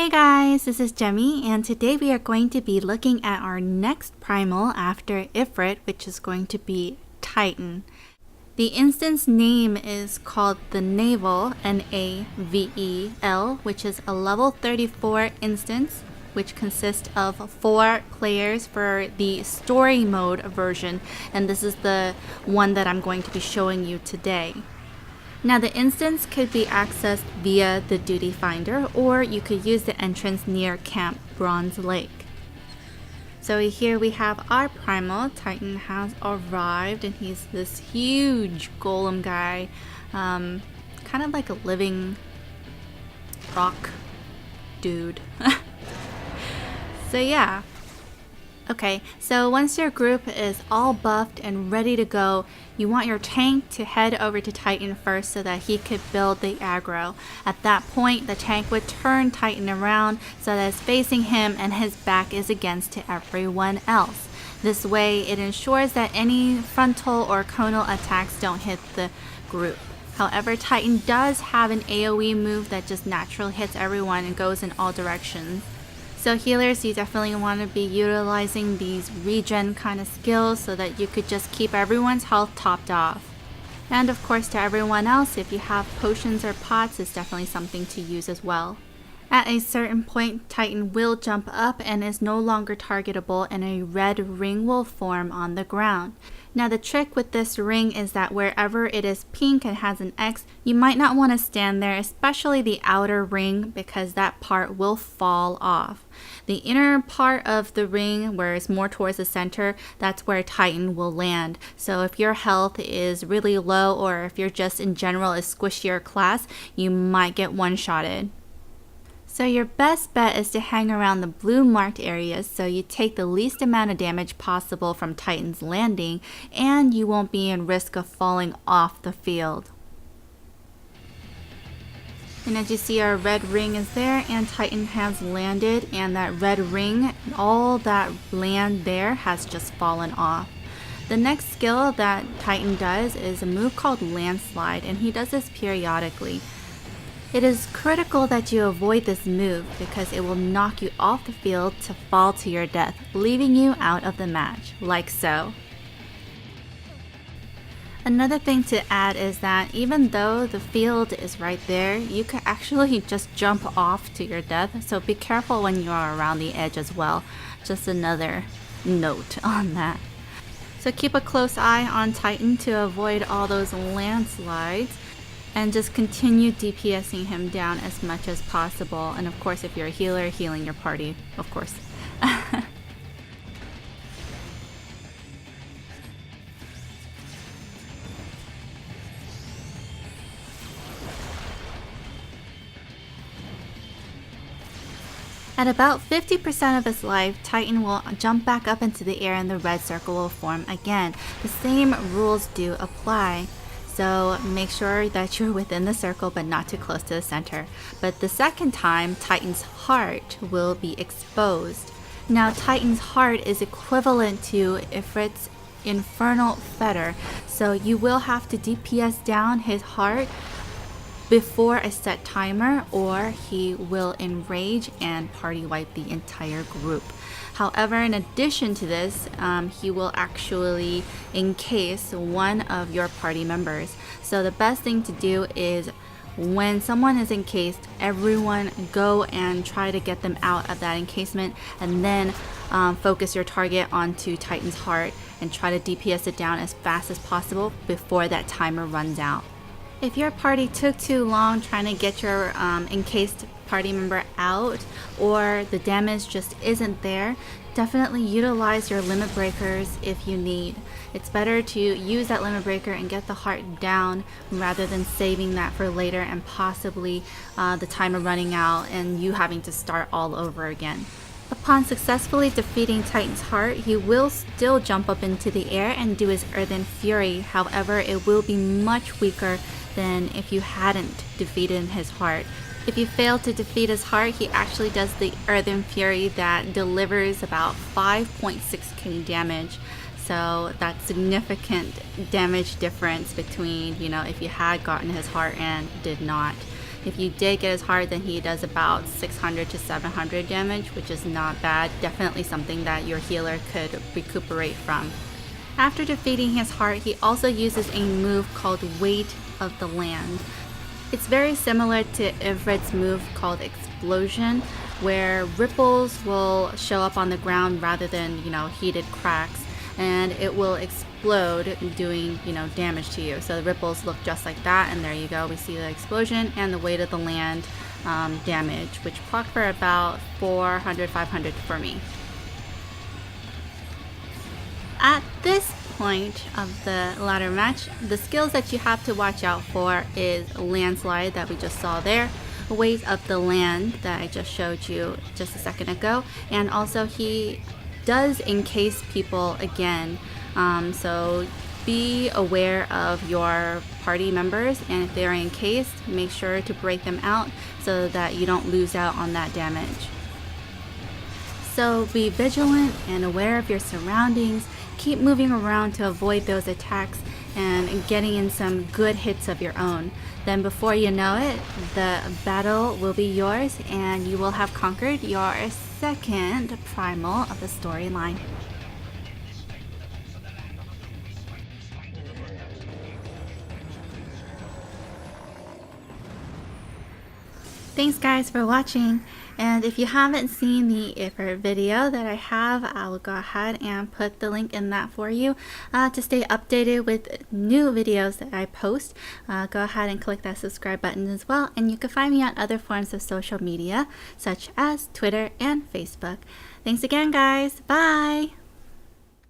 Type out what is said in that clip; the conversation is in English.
Hey guys, this is Jemmy, and today we are going to be looking at our next primal after Ifrit, which is going to be Titan. The instance name is called the Navel, Navel, which is a level 34 instance, which consists of 4 players for the story mode version, and this is the one that I'm going to be showing you today. Now the instance could be accessed via the Duty Finder, or you could use the entrance near Camp Bronze Lake. So here we have our primal. Titan has arrived, and he's this huge golem guy, kind of like a living rock dude. So yeah. Okay, so once your group is all buffed and ready to go, you want your tank to head over to Titan first so that he could build the aggro. At that point, the tank would turn Titan around so that it's facing him and his back is against to everyone else. This way, it ensures that any frontal or conal attacks don't hit the group. However, Titan does have an AoE move that just naturally hits everyone and goes in all directions. So healers, you definitely want to be utilizing these regen kind of skills so that you could just keep everyone's health topped off. And of course, to everyone else, if you have potions or pots, it's definitely something to use as well. At a certain point, Titan will jump up and is no longer targetable, and a red ring will form on the ground. Now the trick with this ring is that wherever it is pink and has an X, you might not want to stand there, especially the outer ring, because that part will fall off. The inner part of the ring, where it's more towards the center, that's where Titan will land. So if your health is really low, or if you're just in general a squishier class, you might get one-shotted. So your best bet is to hang around the blue marked areas so you take the least amount of damage possible from Titan's landing, and you won't be in risk of falling off the field. And as you see, our red ring is there and Titan has landed, and that red ring, all that land there has just fallen off. The next skill that Titan does is a move called Landslide, and he does this periodically. It is critical that you avoid this move because it will knock you off the field to fall to your death, leaving you out of the match, like so. Another thing to add is that even though the field is right there, you could actually just jump off to your death, so be careful when you are around the edge as well. Just another note on that. So keep a close eye on Titan to avoid all those landslides, and just continue DPSing him down as much as possible. And of course, if you're a healer, healing your party, of course. At about 50% of his life, Titan will jump back up into the air and the red circle will form again. The same rules do apply. So make sure that you're within the circle but not too close to the center. But the second time, Titan's heart will be exposed. Now Titan's heart is equivalent to Ifrit's infernal fetter, so you will have to DPS down his heart before a set timer, or he will enrage and party wipe the entire group. However, in addition to this, he will actually encase one of your party members. So the best thing to do is when someone is encased, everyone go and try to get them out of that encasement, and then focus your target onto Titan's heart and try to DPS it down as fast as possible before that timer runs out. If your party took too long trying to get your encased party member out, or the damage just isn't there, definitely utilize your limit breakers if you need. It's better to use that limit breaker and get the heart down rather than saving that for later and possibly the timer running out and you having to start all over again. Upon successfully defeating Titan's heart, he will still jump up into the air and do his Earthen Fury. However, it will be much weaker than if you hadn't defeated his heart. If you fail to defeat his heart, he actually does the Earthen Fury that delivers about 5.6k damage. So that's significant damage difference between, if you had gotten his heart and did not. If you did get his heart, then he does about 600 to 700 damage, which is not bad. Definitely something that your healer could recuperate from. After defeating his heart, he also uses a move called Weight of the Land. It's very similar to Ivrit's move called Explosion, where ripples will show up on the ground rather than, heated cracks, and it will explode doing, damage to you. So the ripples look just like that, and there you go. We see the explosion and the Weight of the Land damage, which proc for about 400, 500 for me. At this point of the ladder match, the skills that you have to watch out for is Landslide that we just saw there, Weight of the Land that I just showed you just a second ago, and also he does encase people again, so be aware of your party members, and if they're encased, make sure to break them out so that you don't lose out on that damage. So be vigilant and aware of your surroundings. Keep moving around to avoid those attacks and getting in some good hits of your own. Then before you know it, the battle will be yours and you will have conquered your second primal of the storyline. Thanks guys for watching, and if you haven't seen the Ifrit video that I have, I'll go ahead and put the link in that for you. To stay updated with new videos that I post, go ahead and click that subscribe button as well, and you can find me on other forms of social media such as Twitter and Facebook. Thanks again guys, bye!